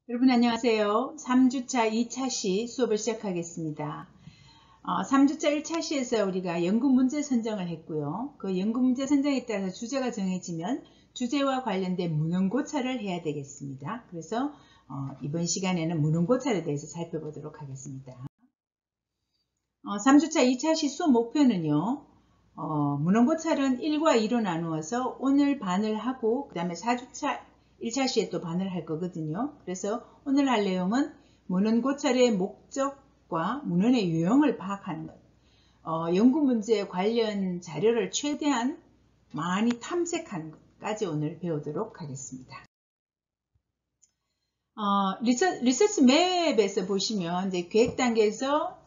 여러분 안녕하세요. 3주차 2차 시 수업을 시작하겠습니다. 3주차 1차 시에서 우리가 연구문제 선정을 했고요. 그 연구문제 선정에 따라서 주제가 정해지면 주제와 관련된 문헌고찰을 해야 되겠습니다. 그래서 이번 시간에는 문헌고찰에 대해서 살펴보도록 하겠습니다. 3주차 2차 시 수업 목표는요. 문헌고찰은 1과 2로 나누어서 오늘 반을 하고 그 다음에 4주차 1차 시에 또 반을 할 거거든요. 그래서 오늘 할 내용은 문헌고찰의 목적과 문헌의 유형을 파악하는 것, 연구문제 관련 자료를 최대한 많이 탐색하는 것까지 오늘 배우도록 하겠습니다. 리서치 맵에서 보시면 이제 계획 단계에서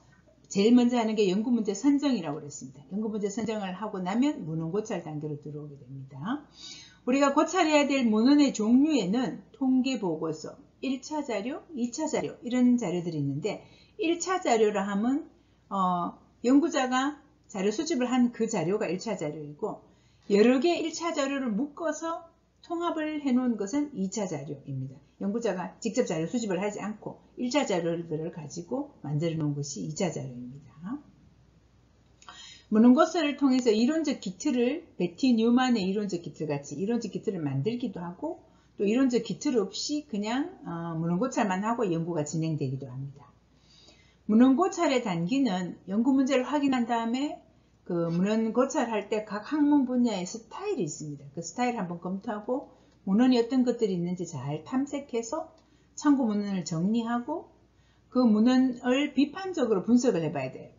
제일 먼저 하는 게 연구문제 선정이라고 그랬습니다. 연구문제 선정을 하고 나면 문헌고찰 단계로 들어오게 됩니다. 우리가 고찰해야 될 문헌의 종류에는 통계보고서, 1차 자료, 2차 자료 이런 자료들이 있는데 1차 자료라 하면 연구자가 자료 수집을 한 그 자료가 1차 자료이고 여러 개의 1차 자료를 묶어서 통합을 해놓은 것은 2차 자료입니다. 연구자가 직접 자료 수집을 하지 않고 1차 자료들을 가지고 만들어 놓은 것이 2차 자료입니다. 문헌고찰을 통해서 이론적 기틀을 베티 뉴만의 이론적 기틀 같이 이론적 기틀을 만들기도 하고 또 이론적 기틀 없이 그냥 문헌고찰만 하고 연구가 진행되기도 합니다. 문헌고찰의 단계는 연구문제를 확인한 다음에 그 문헌고찰할 때 각 학문 분야의 스타일이 있습니다. 그 스타일을 한번 검토하고 문헌이 어떤 것들이 있는지 잘 탐색해서 참고 문헌을 정리하고 그 문헌을 비판적으로 분석을 해봐야 돼요.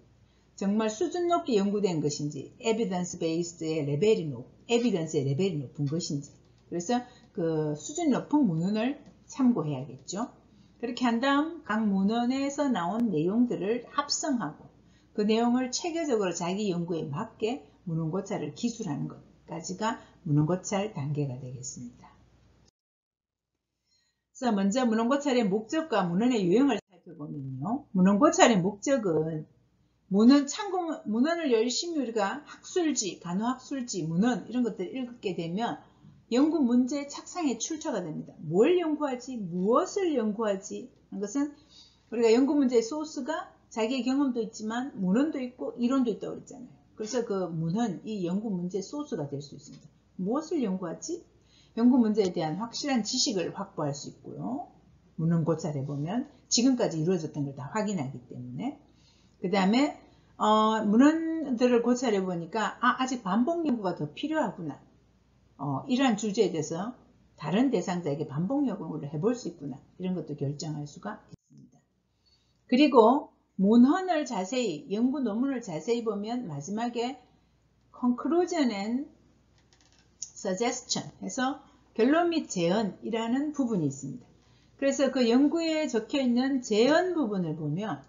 정말 수준 높게 연구된 것인지, 에비던스 베이스드의 레벨이 에비던스의 레벨이 높은 것인지. 그래서 그 수준 높은 문헌을 참고해야겠죠. 그렇게 한 다음 각 문헌에서 나온 내용들을 합성하고 그 내용을 체계적으로 자기 연구에 맞게 문헌고찰을 기술하는 것까지가 문헌고찰 단계가 되겠습니다. 그래서 먼저 문헌고찰의 목적과 문헌의 유형을 살펴보면요. 문헌고찰의 목적은 문헌을 열심히 우리가 학술지, 간호학술지, 문헌 이런 것들을 읽게 되면 연구 문제 착상의 출처가 됩니다. 뭘 연구하지, 무엇을 연구하지 하는 것은 우리가 연구 문제의 소스가 자기의 경험도 있지만 문헌도 있고 이론도 있다고 그랬잖아요. 그래서 그 문헌, 이 연구 문제의 소스가 될 수 있습니다. 무엇을 연구하지? 연구 문제에 대한 확실한 지식을 확보할 수 있고요. 문헌고찰해 보면 지금까지 이루어졌던 걸 다 확인하기 때문에 그 다음에 문헌들을 고찰해 보니까 아직 반복 연구가 더 필요하구나. 이러한 주제에 대해서 다른 대상자에게 반복 연구를 해볼 수 있구나. 이런 것도 결정할 수가 있습니다. 그리고 문헌을 자세히 연구 논문을 자세히 보면 마지막에 conclusion and suggestion 해서 결론 및 제언이라는 부분이 있습니다. 그래서 그 연구에 적혀 있는 제언 부분을 보면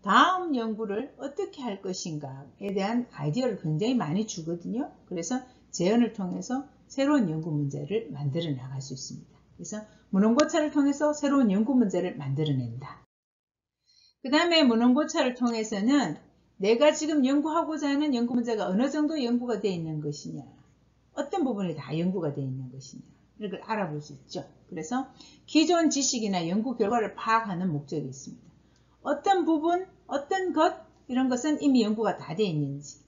다음 연구를 어떻게 할 것인가에 대한 아이디어를 굉장히 많이 주거든요. 그래서 제언을 통해서 새로운 연구 문제를 만들어 나갈 수 있습니다. 그래서 문헌고찰을 통해서 새로운 연구 문제를 만들어낸다. 그 다음에 문헌고찰을 통해서는 내가 지금 연구하고자 하는 연구 문제가 어느 정도 연구가 되어 있는 것이냐, 어떤 부분이 다 연구가 되어 있는 것이냐 이런 걸 알아볼 수 있죠. 그래서 기존 지식이나 연구 결과를 파악하는 목적이 있습니다. 어떤 부분, 어떤 것 이런 것은 이미 연구가 다 되어 있는지,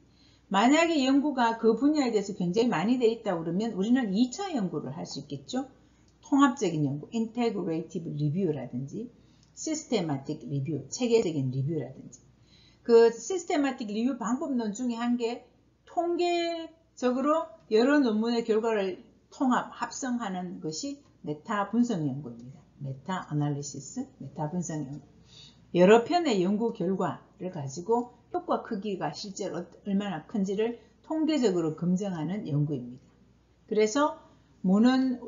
만약에 연구가 그 분야에 대해서 굉장히 많이 되어 있다고 그러면 우리는 2차 연구를 할 수 있겠죠. 통합적인 연구, integrative review라든지 systematic review, 체계적인 리뷰라든지 그 systematic review 방법론 중에 한 게 통계적으로 여러 논문의 결과를 통합, 합성하는 것이 메타 분석 연구입니다. 메타 어널리시스, 메타 분석 연구. 여러 편의 연구 결과를 가지고 효과 크기가 실제로 얼마나 큰지를 통계적으로 검증하는 연구입니다. 그래서 어느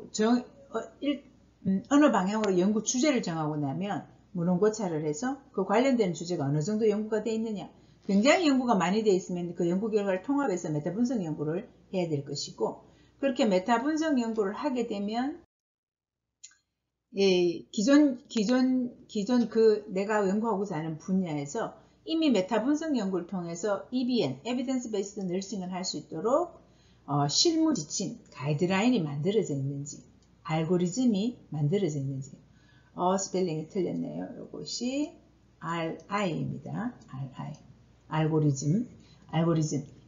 방향으로 연구 주제를 정하고 나면 문헌고찰을 해서 그 관련된 주제가 어느 정도 연구가 되어 있느냐, 굉장히 연구가 많이 되어 있으면 그 연구 결과를 통합해서 메타 분석 연구를 해야 될 것이고, 그렇게 메타 분석 연구를 하게 되면 기존 그 내가 연구하고자 하는 분야에서 이미 메타 분석 연구를 통해서 EBN, Evidence Based Nursing을 할 수 있도록 실무 지침, 가이드라인이 만들어져 있는지, 알고리즘이 만들어져 있는지, 스펠링이 틀렸네요. 이것이 RI입니다. RI. 알고리즘.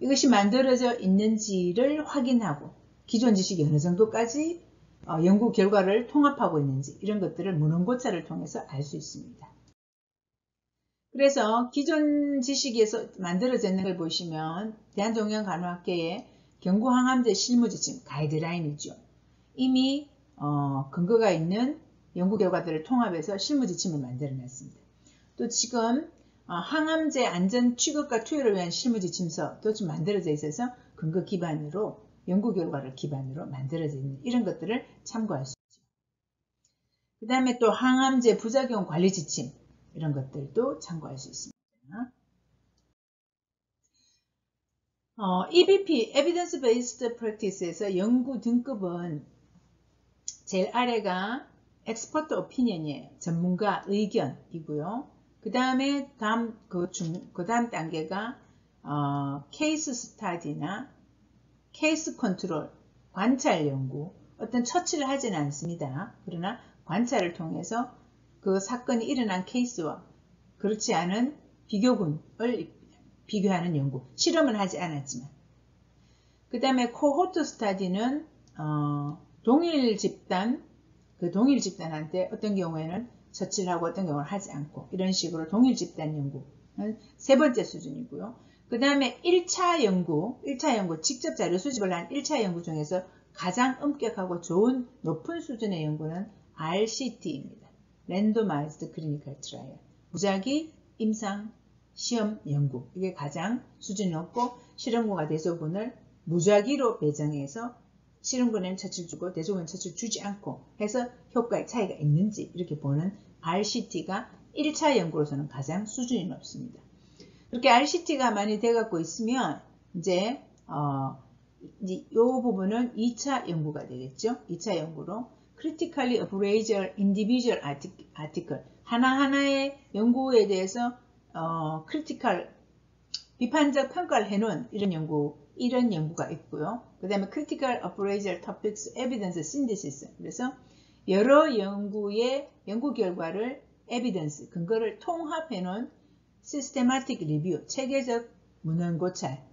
이것이 만들어져 있는지를 확인하고 기존 지식이 어느 정도까지 연구 결과를 통합하고 있는지 이런 것들을 문헌고찰을 통해서 알 수 있습니다. 그래서 기존 지식에서 만들어져 있는 걸 보시면 대한종양간호학회의 경구항암제 실무지침 가이드라인이죠. 이미 근거가 있는 연구 결과들을 통합해서 실무지침을 만들어 놨습니다. 또 지금 항암제 안전 취급과 투여를 위한 실무지침서도 좀 만들어져 있어서 근거 기반으로 연구 결과를 기반으로 만들어져 있는 이런 것들을 참고할 수 있죠. 그 다음에 또 항암제 부작용 관리 지침 이런 것들도 참고할 수 있습니다. EBP, Evidence Based Practice에서 연구 등급은 제일 아래가 Expert Opinion이에요. 전문가 의견이고요. 그 다음에 다음 단계가 Case Study나 Case Control, 관찰 연구. 어떤 처치를 하지는 않습니다. 그러나 관찰을 통해서 그 사건이 일어난 케이스와 그렇지 않은 비교군을 비교하는 연구, 실험을 하지 않았지만. 그 다음에 코호트 스타디는 동일 집단, 그 동일 집단한테 어떤 경우에는 처치를 하고 어떤 경우는 하지 않고 이런 식으로 동일 집단 연구는 세 번째 수준이고요. 그 다음에 1차 연구, 직접 자료 수집을 한 1차 연구 중에서 가장 엄격하고 좋은 높은 수준의 연구는 RCT입니다. Randomized Clinical Trial. 무작위 임상 시험 연구. 이게 가장 수준이 높고 실험군과 대조군을 무작위로 배정해서 실험군에는 처치를 주고 대조군에는 처치를 주지 않고 해서 효과의 차이가 있는지 이렇게 보는 RCT가 1차 연구로서는 가장 수준이 높습니다. 이렇게 RCT가 많이 돼갖고 있으면 이제 이 부분은 2차 연구가 되겠죠. 2차 연구로 Critically Appraisal Individual Article 하나하나의 연구에 대해서 critical 비판적 평가를 해놓은 이런 연구가 있고요. 그 다음에 Critical Appraisal Topics Evidence Synthesis 그래서 여러 연구의 연구 결과를 evidence 근거를 통합해놓은 Systematic Review 체계적 문헌 고찰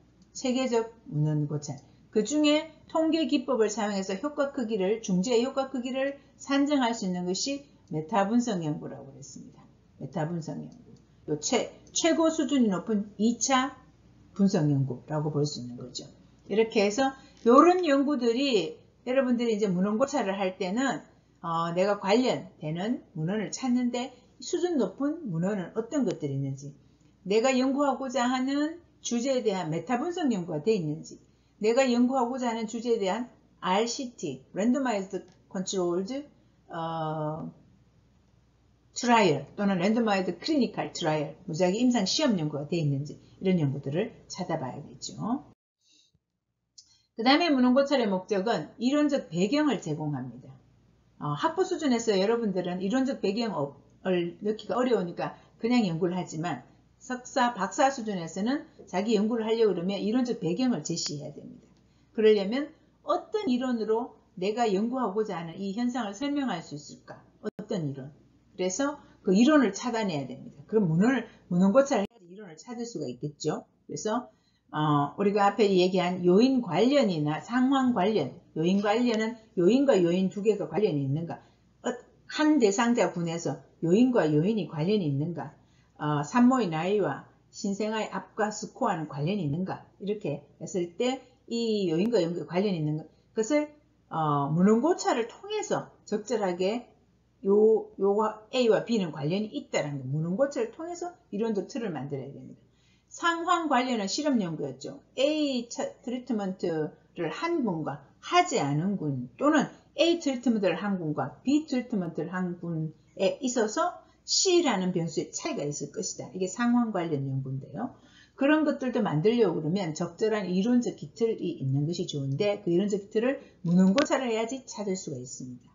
그 중에 통계 기법을 사용해서 효과 크기를 중재의 효과 크기를 산정할 수 있는 것이 메타 분석 연구라고 그랬습니다. 메타 분석 연구. 최고 수준이 높은 2차 분석 연구라고 볼 수 있는 거죠. 이렇게 해서 이런 연구들이 여러분들이 이제 문헌 고찰을 할 때는 내가 관련되는 문헌을 찾는데 수준 높은 문헌은 어떤 것들이 있는지, 내가 연구하고자 하는 주제에 대한 메타 분석 연구가 되어 있는지, 내가 연구하고자 하는 주제에 대한 RCT, Randomized Controlled Trial 또는 Randomized Clinical Trial, 무작위 임상 시험 연구가 되어 있는지 이런 연구들을 찾아봐야겠죠. 그 다음에 문헌 고찰의 목적은 이론적 배경을 제공합니다. 학부 수준에서 여러분들은 이론적 배경을 넣기가 어려우니까 그냥 연구를 하지만 석사, 박사 수준에서는 자기 연구를 하려고 그러면 이론적 배경을 제시해야 됩니다. 그러려면 어떤 이론으로 내가 연구하고자 하는 이 현상을 설명할 수 있을까? 어떤 이론? 그래서 그 이론을 찾아내야 됩니다. 그럼 문헌 고찰을 해야지 이론을 찾을 수가 있겠죠. 그래서 우리가 앞에 얘기한 요인 관련이나 상황 관련, 요인 관련은 요인과 요인 두 개가 관련이 있는가? 한 대상자 군에서 요인과 요인이 관련이 있는가? 산모의 나이와 신생아의 앞과 스코어는 관련이 있는가? 이렇게 했을 때 이 요인과 요인과 관련이 있는 것, 그것을 문헌 고찰을 통해서 적절하게 요가 A와 B는 관련이 있다는 거, 문헌 고찰을 통해서 이론적 틀을 만들어야 됩니다. 상황 관련은 실험 연구였죠. A 트리트먼트를 한 군과 하지 않은 군, 또는 A 트리트먼트를 한 군과 B 트리트먼트를 한 군에 있어서 C라는 변수의 차이가 있을 것이다. 이게 상황 관련 연구인데요. 그런 것들도 만들려고 그러면 적절한 이론적 기틀이 있는 것이 좋은데 그 이론적 기틀을 문헌 고찰을 해야지 찾을 수가 있습니다.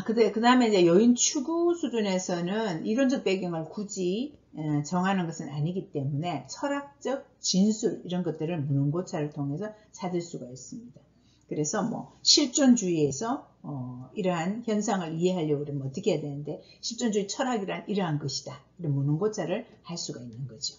그 다음에 이제 요인 추구 수준에서는 이론적 배경을 굳이 정하는 것은 아니기 때문에 철학적 진술 이런 것들을 문헌 고찰을 통해서 찾을 수가 있습니다. 그래서 뭐 실존주의에서 이러한 현상을 이해하려고 그러면 어떻게 해야 되는데 실존주의 철학이란 이러한 것이다. 이런 문헌고찰을 할 수가 있는 거죠.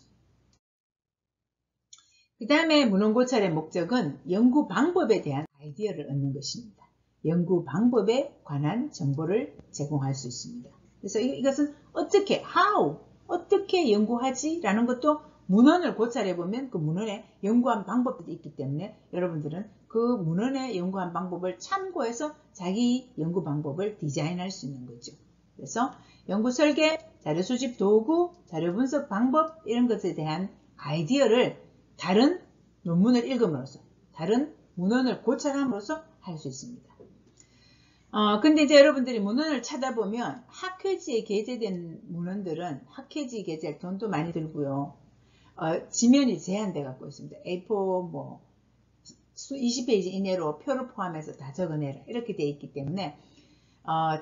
그 다음에 문헌고찰의 목적은 연구 방법에 대한 아이디어를 얻는 것입니다. 연구 방법에 관한 정보를 제공할 수 있습니다. 그래서 이것은 어떻게 연구하지? 라는 것도 문헌을 고찰해보면 그 문헌에 연구한 방법들이 있기 때문에 여러분들은 그 문헌에 연구한 방법을 참고해서 자기 연구 방법을 디자인할 수 있는 거죠. 그래서 연구 설계, 자료 수집 도구, 자료 분석 방법 이런 것에 대한 아이디어를 다른 논문을 읽음으로써 다른 문헌을 고찰함으로써 할 수 있습니다. 근데 이제 여러분들이 문헌을 찾아보면 학회지에 게재된 문헌들은 학회지 게재할 돈도 많이 들고요. 지면이 제한돼 갖고 있습니다. A4 뭐 20페이지 이내로 표를 포함해서 다 적어내라 이렇게 되어 있기 때문에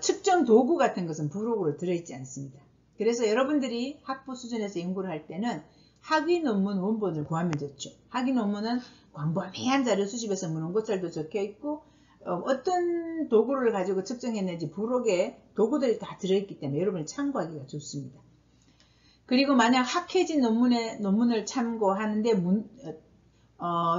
측정 도구 같은 것은 부록으로 들어있지 않습니다. 그래서 여러분들이 학부 수준에서 연구를 할 때는 학위 논문 원본을 구하면 좋죠. 학위 논문은 광범위한 자료 수집에서 문헌고찰도 적혀 있고 어떤 도구를 가지고 측정했는지 부록에 도구들이 다 들어있기 때문에 여러분이 참고하기가 좋습니다. 그리고 만약 학회지 논문을 참고하는데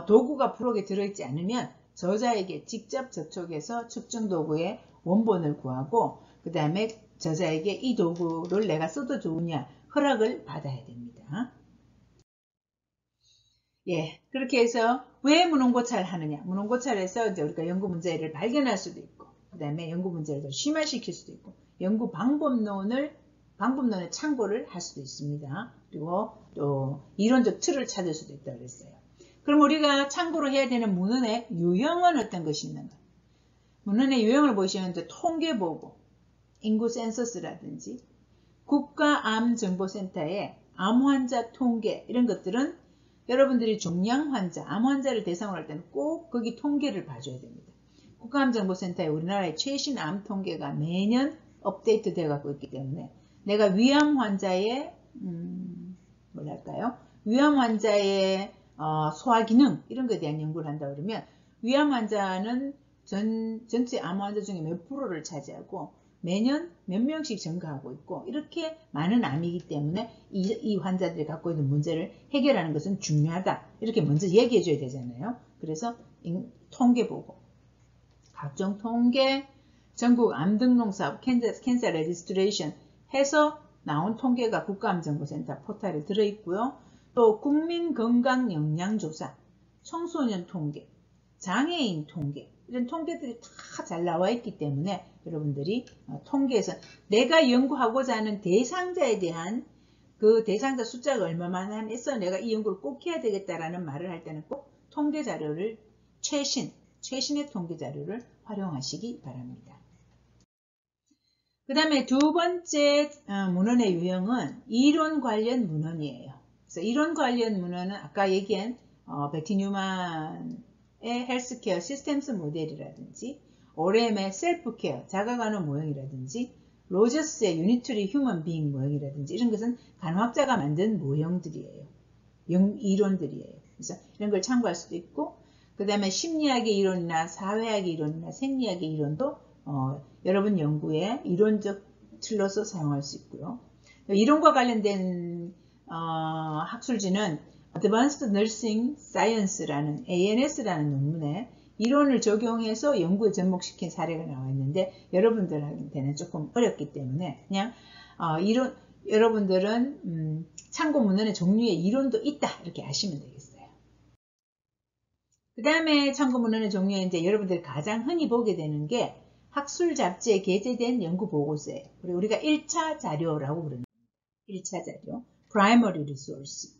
도구가 부록에 들어있지 않으면 저자에게 직접 접촉해서 측정 도구의 원본을 구하고 그 다음에 저자에게 이 도구를 내가 써도 좋으냐 허락을 받아야 됩니다. 예, 그렇게 해서 왜 문헌고찰을 하느냐? 문헌고찰에서 이제 우리가 연구 문제를 발견할 수도 있고, 그 다음에 연구 문제를 더 심화시킬 수도 있고, 연구 방법론의 참고를 할 수도 있습니다. 그리고 또 이론적 틀을 찾을 수도 있다고 그랬어요. 그럼 우리가 참고로 해야 되는 문헌의 유형은 어떤 것이 있는가? 문헌의 유형을 보시면 통계보고, 인구 센서스라든지 국가암정보센터의 암환자 통계 이런 것들은 여러분들이 종양 환자, 암 환자를 대상으로 할 때는 꼭 거기 통계를 봐줘야 됩니다. 국가암정보센터에 우리나라의 최신 암 통계가 매년 업데이트 되어 갖고 있기 때문에 내가 위암 환자의 위암 환자의 소화기능 이런 것에 대한 연구를 한다 그러면 위암 환자는 전체 암 환자 중에 몇 프로를 차지하고 매년 몇 명씩 증가하고 있고 이렇게 많은 암이기 때문에 이 환자들이 갖고 있는 문제를 해결하는 것은 중요하다. 이렇게 먼저 얘기해 줘야 되잖아요. 그래서 통계 보고 각종 통계, 전국 암등록사업, 캔서 레지스트레이션 해서 나온 통계가 국가암정보센터 포털에 들어있고요. 또 국민건강영양조사, 청소년 통계, 장애인 통계 이런 통계들이 다 잘 나와 있기 때문에 여러분들이 통계에서 내가 연구하고자 하는 대상자에 대한 그 대상자 숫자가 얼마만 해서 내가 이 연구를 꼭 해야 되겠다라는 말을 할 때는 꼭 통계 자료를 최신의 통계 자료를 활용하시기 바랍니다. 그 다음에 두 번째 문헌의 유형은 이론 관련 문헌이에요. 그래서 이론 관련 문헌은 아까 얘기한 베티 뉴만의 헬스케어 시스템스 모델이라든지 오렘의 셀프케어 자가간호 모형이라든지 로저스의 유니트리 휴먼 비잉 모형이라든지 이런 것은 간호학자가 만든 모형들이에요. 이론들이에요. 그래서 이런 걸 참고할 수도 있고 그 다음에 심리학의 이론이나 사회학의 이론이나 생리학의 이론도 여러분 연구에 이론적 틀로서 사용할 수 있고요. 이론과 관련된 학술지는 Advanced Nursing Science라는 ANS라는 논문에 이론을 적용해서 연구에 접목시킨 사례가 나와 있는데 여러분들한테는 조금 어렵기 때문에 그냥 여러분들은 참고 문헌의 종류의 이론도 있다 이렇게 아시면 되겠어요. 그 다음에 참고 문헌의 종류에 이제 여러분들이 가장 흔히 보게 되는 게 학술 잡지에 게재된 연구 보고서예요. 그리고 우리가 1차 자료라고 부릅니다. 1차 자료, Primary Resource,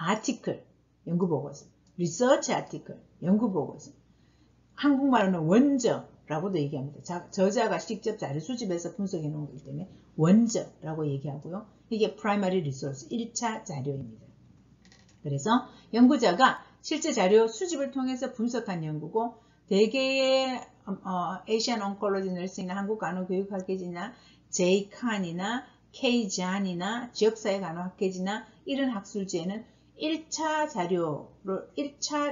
Article, 연구 보고서, Research Article, 연구 보고서. 한국말로는 원저라고도 얘기합니다. 저자가 직접 자료 수집해서 분석해 놓은 거기 때문에 원저라고 얘기하고요. 이게 Primary Resource, 1차 자료입니다. 그래서 연구자가 실제 자료 수집을 통해서 분석한 연구고 대개의 Asian Oncology Nursing이나 한국간호교육학회지나 J-칸이나 K-잔이나 지역사회 간호학회지나 이런 학술지에는 1차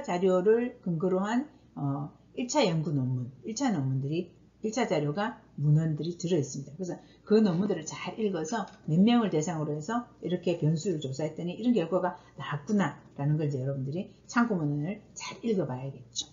자료를 근거로 한 1차 연구 논문, 1차 논문들이 1차 자료가 문헌들이 들어있습니다. 그래서 그 논문들을 잘 읽어서 몇 명을 대상으로 해서 이렇게 변수를 조사했더니 이런 결과가 나왔구나 라는 걸 이제 여러분들이 참고문헌을 잘 읽어봐야겠죠.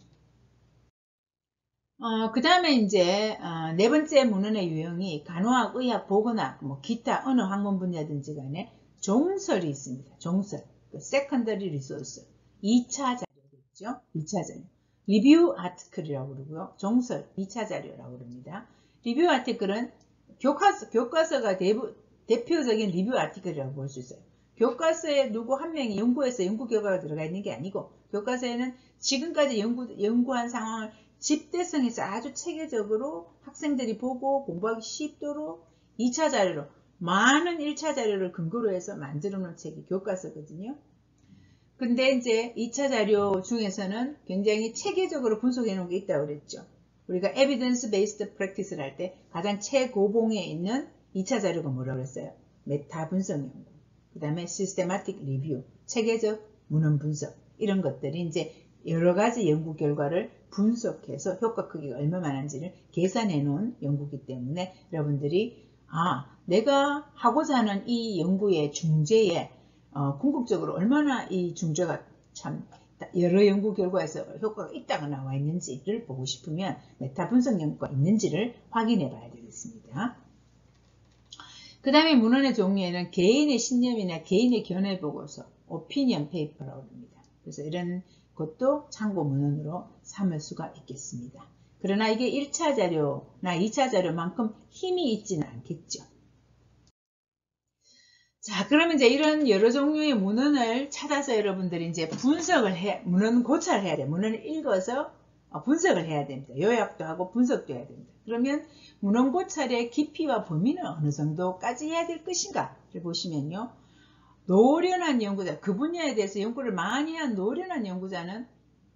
그 다음에 이제 네 번째 문헌의 유형이 간호학, 의학, 보건학, 뭐 기타 어느 학문 분야든지 간에 종설이 있습니다. 종설, secondary resource, 2차 자료겠죠. 2차 자료. 리뷰 아티클이라고 그러고요. 종설, 2차 자료라고 그럽니다. 리뷰 아티클은 교과서가 대표적인 리뷰 아티클이라고 볼 수 있어요. 교과서에 누구 한 명이 연구해서 연구 결과가 들어가 있는 게 아니고 교과서에는 지금까지 연구한 상황을 집대성에서 아주 체계적으로 학생들이 보고 공부하기 쉽도록 2차 자료로 많은 1차 자료를 근거로 해서 만들어 놓은 책이 교과서거든요. 근데 이제 2차 자료 중에서는 굉장히 체계적으로 분석해 놓은 게 있다고 그랬죠. 우리가 evidence based practice를 할 때 가장 최고봉에 있는 2차 자료가 뭐라고 그랬어요? 메타 분석 연구. 그 다음에 systematic review, 체계적 문헌 분석. 이런 것들이 이제 여러 가지 연구 결과를 분석해서 효과 크기가 얼마만한지를 계산해 놓은 연구이기 때문에 여러분들이 내가 하고자 하는 이 연구의 중재에 궁극적으로 얼마나 이 중재가 참 여러 연구 결과에서 효과가 있다가 나와 있는지를 보고 싶으면 메타 분석 연구가 있는지를 확인해 봐야 되겠습니다. 그 다음에 문헌의 종류에는 개인의 신념이나 개인의 견해 보고서, 오피니언 페이퍼라고 합니다. 그래서 이런 것도 참고 문헌으로 삼을 수가 있겠습니다. 그러나 이게 1차 자료나 2차 자료만큼 힘이 있지는 않겠죠. 자, 그러면 이제 이런 여러 종류의 문헌을 찾아서 여러분들이 이제 문헌 고찰을 해야 돼요. 문헌을 읽어서 분석을 해야 됩니다. 요약도 하고 분석도 해야 됩니다. 그러면 문헌 고찰의 깊이와 범위는 어느 정도까지 해야 될 것인가를 보시면요. 노련한 연구자, 그 분야에 대해서 연구를 많이 한 노련한 연구자는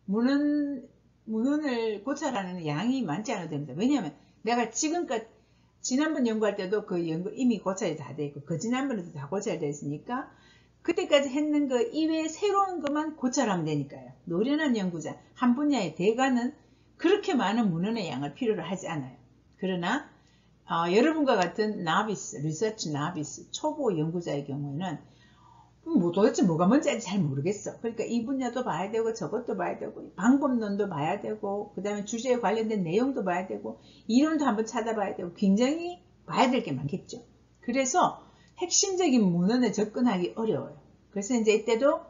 문헌을 고찰하는 양이 많지 않아도 됩니다. 왜냐하면 내가 지난번 연구할 때도 그 연구 이미 고찰이 다 돼 있고 그 지난번에도 다 고찰이 돼 있으니까 그때까지 했는 거 이외에 새로운 것만 고찰하면 되니까요. 노련한 연구자 한 분야의 대가는 그렇게 많은 문헌의 양을 필요로 하지 않아요. 그러나 여러분과 같은 나비스, 리서치 나비스, 초보 연구자의 경우에는 도대체 뭐가 뭔지 잘 모르겠어. 그러니까 이 분야도 봐야 되고 저것도 봐야 되고 방법론도 봐야 되고 그 다음에 주제에 관련된 내용도 봐야 되고 이론도 한번 찾아봐야 되고 굉장히 봐야 될 게 많겠죠. 그래서 핵심적인 문헌에 접근하기 어려워요. 그래서 이제 이때도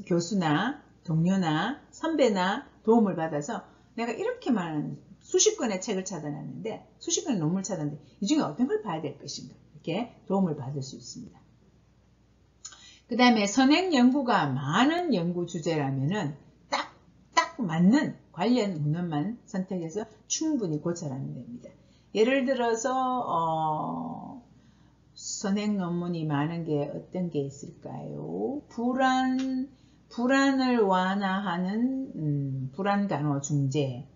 교수나 동료나 선배나 도움을 받아서 내가 이렇게 많은 수십 권의 책을 찾아놨는데 수십 권의 논문을 찾았는데 이 중에 어떤 걸 봐야 될 것인가 이렇게 도움을 받을 수 있습니다. 그 다음에 선행 연구가 많은 연구 주제라면은 딱 맞는 관련 문헌만 선택해서 충분히 고찰하면 됩니다. 예를 들어서 선행 논문이 많은 게 어떤 게 있을까요? 불안을 완화하는 불안 간호 중재.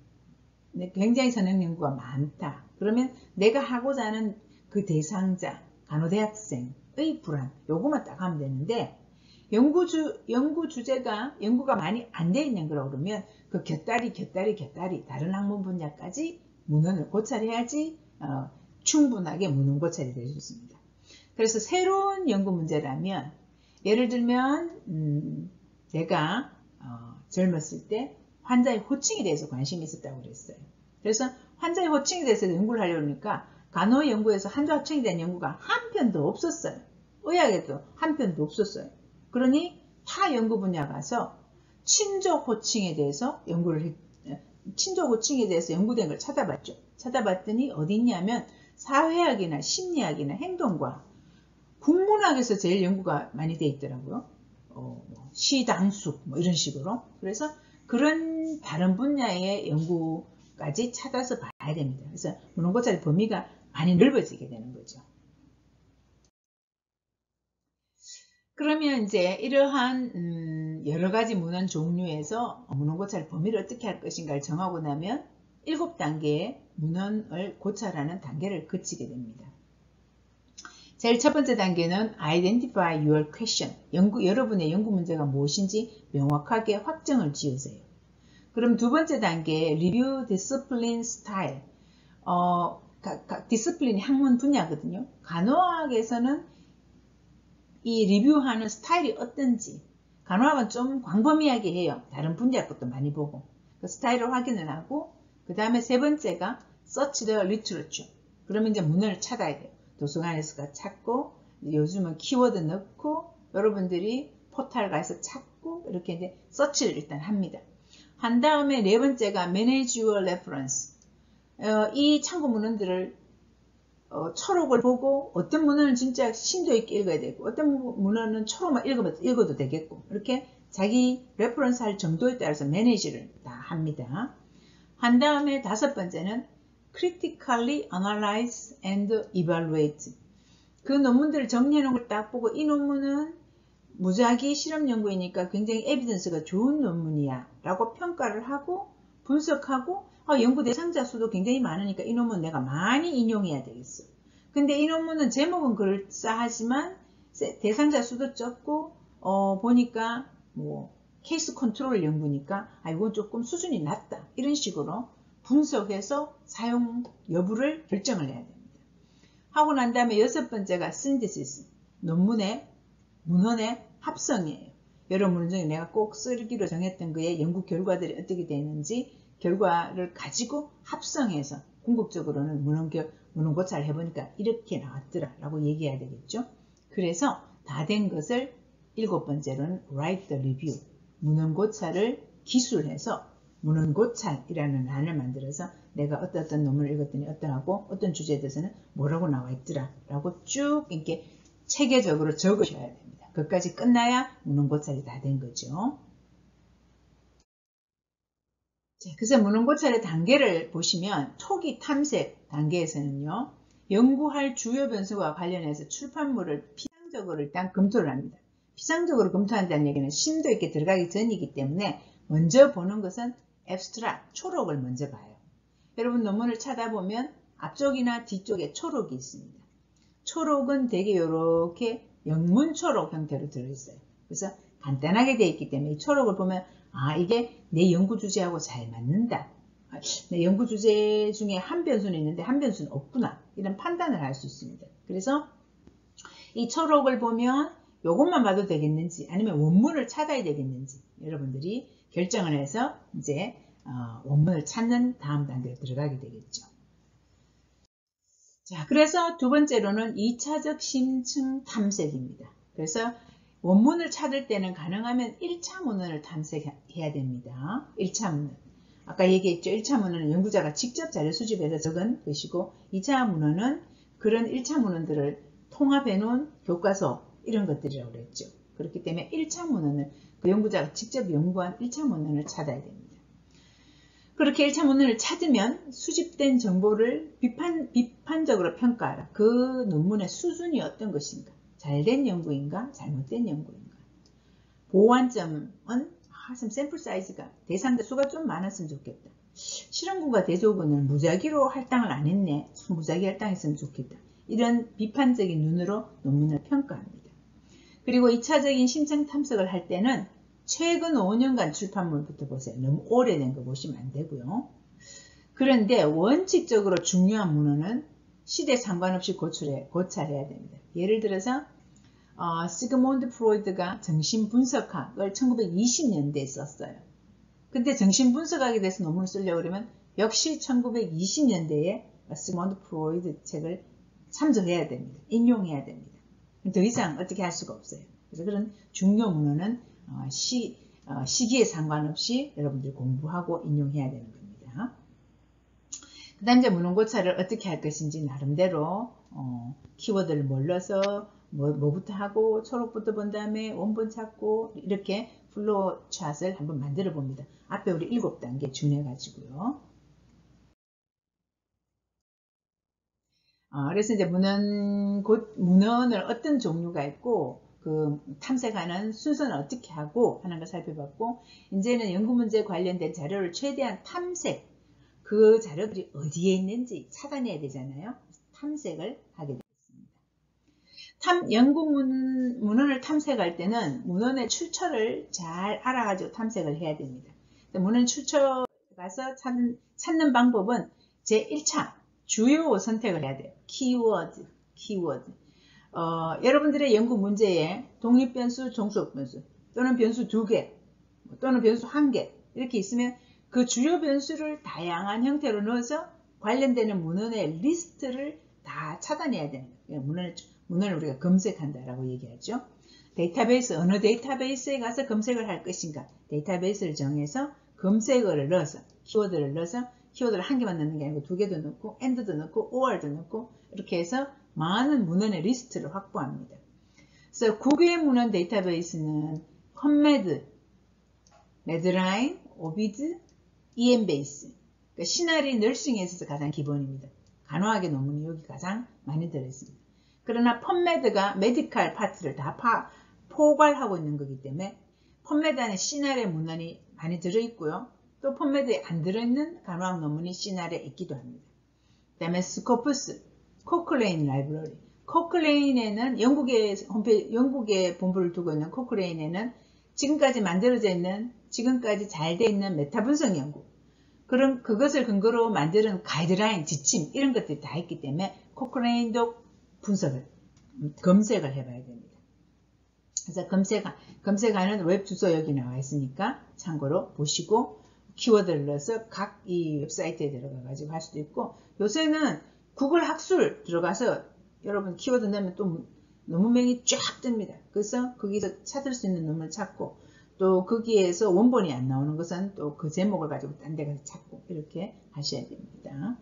굉장히 선행 연구가 많다. 그러면 내가 하고자 하는 그 대상자, 간호대학생의 불안, 요거만 딱 하면 되는데 연구 주제가 연구가 많이 안 돼 있는 거라고 그러면 그 곁다리 다른 학문 분야까지 문헌을 고찰해야지 충분하게 문헌 고찰이 될 수 있습니다. 그래서 새로운 연구 문제라면 예를 들면 내가 젊었을 때 환자의 호칭에 대해서 관심이 있었다고 그랬어요. 그래서 환자의 호칭에 대해서 연구를 하려니까 간호 연구에서 환자 호칭에 대한 연구가 한 편도 없었어요. 의학에도 한 편도 없었어요. 그러니 타 연구 분야 가서 친족 호칭에 대해서 연구된 걸 찾아봤죠. 찾아봤더니 어디 있냐면 사회학이나 심리학이나 행동과 국문학에서 제일 연구가 많이 돼 있더라고요. 시당숙 이런 식으로. 그래서 그런 다른 분야의 연구까지 찾아서 봐야 됩니다. 그래서 문헌고찰의 범위가 많이 넓어지게 되는 거죠. 그러면 이제 이러한 여러 가지 문헌 종류에서 문헌고찰 범위를 어떻게 할 것인가를 정하고 나면 7단계의 문헌을 고찰하는 단계를 거치게 됩니다. 제일 첫 번째 단계는 Identify your question. 여러분의 연구 문제가 무엇인지 명확하게 확정을 지으세요. 그럼 두 번째 단계 리뷰 디스플린 스타일. 각 디스플린이 학문 분야거든요. 간호학에서는 이 리뷰하는 스타일이 어떤지, 간호학은 좀 광범위하게 해요. 다른 분야 것도 많이 보고 그 스타일을 확인을 하고, 그 다음에 세 번째가 search the literature. 그러면 이제 문헌을 찾아야 돼요. 도서관에서 찾고, 요즘은 키워드 넣고 여러분들이 포탈 가서 찾고 이렇게 이제 서치를 일단 합니다. 한 다음에 네 번째가 manage your reference. 이 참고 문헌들을 초록을 보고 어떤 문헌은 진짜 심도 있게 읽어야 되고 어떤 문헌은 초록만 읽어도 되겠고, 이렇게 자기 레퍼런스 할 정도에 따라서 매니지를 다 합니다. 한 다음에 다섯 번째는 critically analyze and evaluate. 그 논문들을 정리해 놓은 걸 딱 보고 이 논문은 무작위 실험 연구이니까 굉장히 에비던스가 좋은 논문이야 라고 평가를 하고 분석하고, 연구 대상자 수도 굉장히 많으니까 이 논문 내가 많이 인용해야 되겠어. 근데 이 논문은 제목은 그럴싸하지만 대상자 수도 적고 보니까 뭐 케이스 컨트롤 연구니까 이건 조금 수준이 낮다, 이런 식으로 분석해서 사용 여부를 결정을 해야 됩니다. 하고 난 다음에 여섯 번째가 synthesis, 문헌의 합성이에요. 여러 문헌 중에 내가 꼭 쓰기로 정했던 그의 연구 결과들이 어떻게 되는지 결과를 가지고 합성해서 궁극적으로는 문헌 고찰을 해보니까 이렇게 나왔더라 라고 얘기해야 되겠죠. 그래서 다 된 것을 일곱 번째로는 write the review, 문헌 고찰을 기술해서 문헌 고찰이라는 란을 만들어서 내가 어떤 논문을 읽었더니 어떤 주제에 대해서는 뭐라고 나와 있더라 라고 쭉 이렇게 체계적으로 적으셔야 됩니다. 그것까지 끝나야 문헌 고찰이 다 된 거죠. 자, 그래서 문헌 고찰의 단계를 보시면 초기 탐색 단계에서는요, 연구할 주요 변수와 관련해서 출판물을 피상적으로 일단 검토를 합니다. 피상적으로 검토한다는 얘기는 심도 있게 들어가기 전이기 때문에 먼저 보는 것은 앱스트랙트, 초록을 먼저 봐요. 여러분 논문을 찾아보면 앞쪽이나 뒤쪽에 초록이 있습니다. 초록은 되게 이렇게 영문 초록 형태로 들어있어요. 그래서 간단하게 되어 있기 때문에 이 초록을 보면 이게 내 연구 주제하고 잘 맞는다. 내 연구 주제 중에 한 변수는 있는데 한 변수는 없구나. 이런 판단을 할 수 있습니다. 그래서 이 초록을 보면 이것만 봐도 되겠는지 아니면 원문을 찾아야 되겠는지 여러분들이 결정을 해서 이제 원문을 찾는 다음 단계로 들어가게 되겠죠. 자, 그래서 두 번째로는 2차적 심층 탐색입니다. 그래서 원문을 찾을 때는 가능하면 1차 문헌을 탐색해야 됩니다. 1차 문헌. 아까 얘기했죠. 1차 문헌은 연구자가 직접 자료 수집해서 적은 것이고 2차 문헌은 그런 1차 문헌들을 통합해 놓은 교과서 이런 것들이라고 그랬죠. 그렇기 때문에 1차 문헌을 그 연구자가 직접 연구한 1차 문헌을 찾아야 됩니다. 그렇게 1차 문헌을 찾으면 수집된 정보를 비판적으로 평가하라. 그 논문의 수준이 어떤 것인가? 잘된 연구인가? 잘못된 연구인가? 보완점은 샘플 사이즈가 대상자 수가 좀 많았으면 좋겠다. 실험군과 대조군은 무작위로 할당을 안 했네. 무작위 할당했으면 좋겠다. 이런 비판적인 눈으로 논문을 평가합니다. 그리고 2차적인 심층 탐색을 할 때는 최근 5년간 출판물부터 보세요. 너무 오래된 거 보시면 안 되고요. 그런데 원칙적으로 중요한 문헌은 시대 상관없이 고찰해야 됩니다. 예를 들어서 시그몬드 프로이드가 정신분석학을 1920년대에 썼어요. 근데 정신분석학에 대해서 논문을 쓰려고 그러면 역시 1920년대에 시그몬드 프로이드 책을 참조해야 됩니다. 인용해야 됩니다. 더 이상 어떻게 할 수가 없어요. 그래서 그런 중요 문헌은 시기에 상관없이 여러분들이 공부하고 인용해야 되는 겁니다. 그 다음 이제 문헌 고찰을 어떻게 할 것인지 나름대로 키워드를 몰라서 뭐부터 하고 초록부터 본 다음에 원본 찾고 이렇게 플로우 차트를 한번 만들어 봅니다. 앞에 우리 7단계 준해 가지고요. 그래서 이제 문헌을 어떤 종류가 있고 그 탐색하는 순서는 어떻게 하고 하는 걸 살펴봤고, 이제는 연구 문제 관련된 자료를 최대한 탐색, 그 자료들이 어디에 있는지 찾아내야 되잖아요. 탐색을 하게 되겠습니다. 연구 문헌을 탐색할 때는 문헌의 출처를 잘 알아가지고 탐색을 해야 됩니다. 문헌 출처 가서 찾는 방법은 제1차 주요 선택을 해야 돼요. 키워드. 여러분들의 연구 문제에 독립변수, 종속변수 또는 변수 2개 또는 변수 1개 이렇게 있으면 그 주요 변수를 다양한 형태로 넣어서 관련되는 문헌의 리스트를 다 찾아내야 되는 거예요. 문헌을 우리가 검색한다라고 얘기하죠. 데이터베이스, 어느 데이터베이스에 가서 검색을 할 것인가, 데이터베이스를 정해서 검색어를 넣어서, 키워드를 넣어서, 키워드를 한 개만 넣는 게 아니고 2개도 넣고, AND도 넣고, OR도 넣고, 이렇게 해서 많은 문헌의 리스트를 확보합니다. 그래서 국외 문헌 데이터베이스는 펀메드, 매드라인, 오비드, EMBase, 그러니까 시나리 널싱에 있어서 가장 기본입니다. 간호학의 논문이 여기 가장 많이 들어있습니다. 그러나 펀메드가 메디칼 파트를 다 포괄하고 있는 거기 때문에 펀메드 안에 시나리오 문헌이 많이 들어있고요. 또 펀메드에 안 들어있는 간호학 논문이 시나리오에 있기도 합니다. 그 다음에 스코프스, 코크레인 라이브러리. 코크레인에는 영국의 본부를 두고 있는 코크레인에는 지금까지 만들어져 있는, 지금까지 잘 돼 있는 메타 분석 연구, 그것을 근거로 만드는 가이드라인, 지침 이런 것들이 다 있기 때문에 코크레인도 검색을 해봐야 됩니다. 그래서 검색하는 웹 주소 여기 나와 있으니까 참고로 보시고 키워드를 넣어서 각 이 웹사이트에 들어가 가지고 할 수도 있고, 요새는 구글 학술 들어가서 여러분 키워드 넣으면 또 논문명이 쫙 뜹니다. 그래서 거기서 찾을 수 있는 논문을 찾고, 또 거기에서 원본이 안 나오는 것은 또 그 제목을 가지고 딴 데 가서 찾고 이렇게 하셔야 됩니다.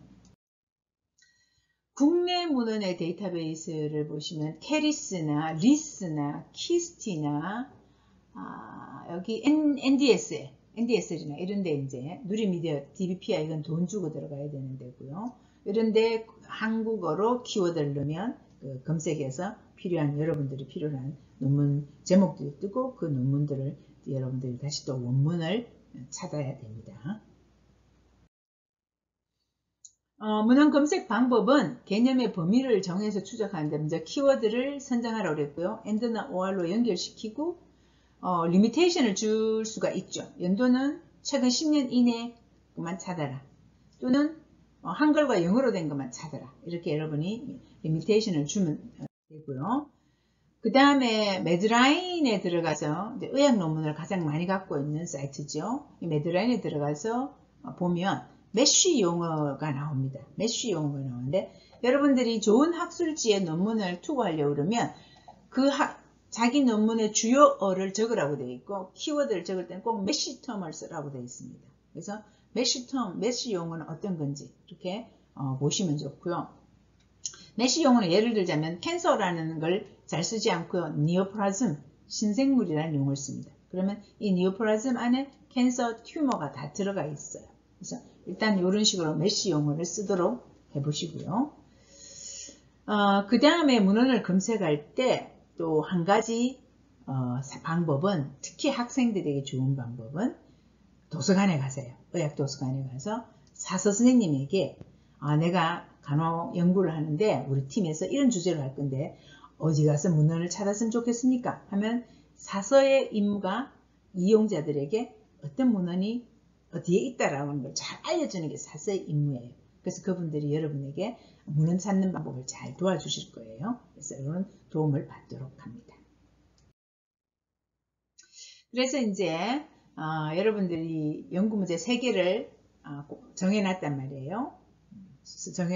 국내 문헌의 데이터베이스를 보시면 캐리스나 리스나 키스티나 여기 NDSL이나 이런데 이제 누리미디어 DBPI 이건 돈 주고 들어가야 되는 데고요. 이런데 한국어로 키워드를 넣으면 그 검색해서 여러분들이 필요한 논문 제목들이 뜨고 그 논문들을 여러분들이 다시 또 원문을 찾아야 됩니다. 문헌 검색 방법은 개념의 범위를 정해서 추적하는데 먼저 키워드를 선정하라고 그랬고요. AND나 OR로 연결시키고 리미테이션을 줄 수가 있죠. 연도는 최근 10년 이내만 찾아라. 또는 한글과 영어로 된 것만 찾아라. 이렇게 여러분이 리미테이션을 주면 되고요. 그 다음에 매드라인에 들어가서 이제 의학 논문을 가장 많이 갖고 있는 사이트죠. 이 매드라인에 들어가서 보면 메쉬 용어가 나옵니다. 메쉬 용어가 나오는데 여러분들이 좋은 학술지에 논문을 투고하려고 그러면 자기 논문의 주요어를 적으라고 되어 있고 키워드를 적을 때는 꼭 메쉬 텀을 쓰라고 되어 있습니다. 그래서 메쉬 용어는 어떤 건지 이렇게 보시면 좋고요. 메쉬 용어는 예를 들자면 캔서라는 걸 잘 쓰지 않고요. 니오플라즘, 신생물이라는 용어를 씁니다. 그러면 이 니오플라즘 안에 캔서 튜머가 다 들어가 있어요. 그래서 일단 이런 식으로 메쉬 용어를 쓰도록 해보시고요. 그 다음에 문헌을 검색할 때 또 한 가지 방법은, 특히 학생들에게 좋은 방법은 도서관에 가세요. 의학 도서관에 가서 사서 선생님에게 내가 간호 연구를 하는데 우리 팀에서 이런 주제로 할 건데 어디 가서 문헌을 찾았으면 좋겠습니까? 하면 사서의 임무가 이용자들에게 어떤 문헌이 어디에 있다라는 걸 잘 알려주는 게 사서의 임무예요. 그래서 그분들이 여러분에게 문헌 찾는 방법을 잘 도와주실 거예요. 그래서 이런 도움을 받도록 합니다. 그래서 이제 여러분들이 연구문제 3개를 정해놨단 말이에요.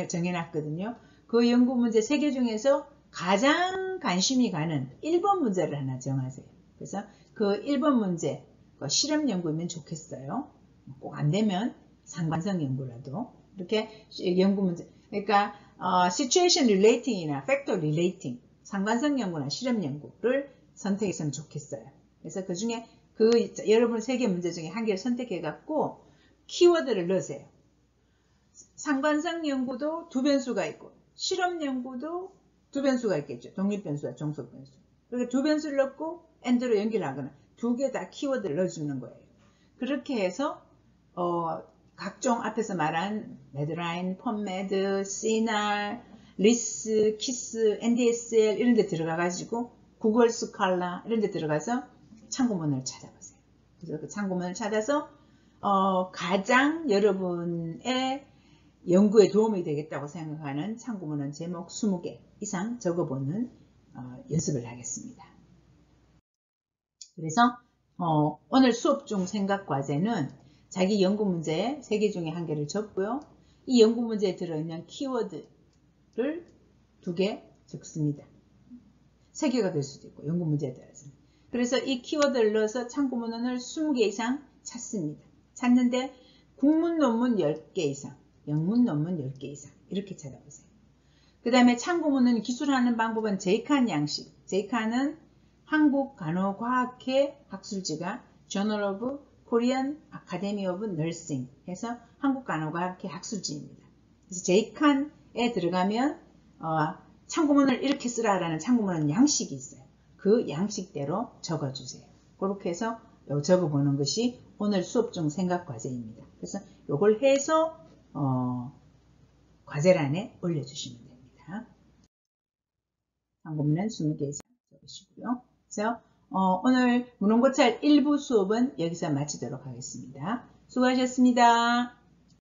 정해놨거든요. 그 연구문제 3개 중에서 가장 관심이 가는 1번 문제를 하나 정하세요. 그래서 그 1번 문제, 실험 연구이면 좋겠어요. 꼭 안되면 상관성 연구라도 이렇게 연구 문제, 그러니까 situation relating이나 factor relating, 상관성 연구나 실험 연구를 선택했으면 좋겠어요. 그래서 그 중에 여러분 3개 문제 중에 한 개를 선택해 갖고 키워드를 넣으세요. 상관성 연구도 2변수가 있고 실험 연구도 2변수가 있겠죠. 독립변수와 종속변수. 그렇게 2변수를 넣고 AND로 연결하거나 2개 다 키워드를 넣어주는 거예요. 그렇게 해서 각종 앞에서 말한 매드라인, 펀메드, 시날, 리스, 키스, NDSL 이런 데 들어가 가지고 구글 스칼라 이런 데 들어가서 참고문을 찾아보세요. 그래서 그 참고문을 찾아서 가장 여러분의 연구에 도움이 되겠다고 생각하는 참고문헌 제목 20개 이상 적어보는 연습을 하겠습니다. 그래서 오늘 수업 중 생각 과제는 자기 연구 문제에 3개 중에 1개를 적고요. 이 연구 문제에 들어있는 키워드를 2개 적습니다. 3개가 될 수도 있고 연구 문제에 따라서. 그래서 이 키워드를 넣어서 참고문헌을 20개 이상 찾습니다. 찾는데 국문 논문 10개 이상, 영문 논문 10개 이상 이렇게 찾아보세요. 그 다음에 참고문헌 기술하는 방법은 제이칸 양식. 제이칸은 한국간호과학회 학술지가 Journal of Korean Academy of Nursing 해서 한국간호과학회 학술지입니다. 그래서 제이칸에 들어가면 참고문을 이렇게 쓰라라는 참고문헌 양식이 있어요. 그 양식대로 적어주세요. 그렇게 해서 적어보는 것이 오늘 수업 중 생각 과제입니다. 그래서 이걸 해서 과제란에 올려주시면 됩니다. 참고문헌 20개 이상 적으시고요. 그래서 오늘 문헌고찰 1부 수업은 여기서 마치도록 하겠습니다. 수고하셨습니다.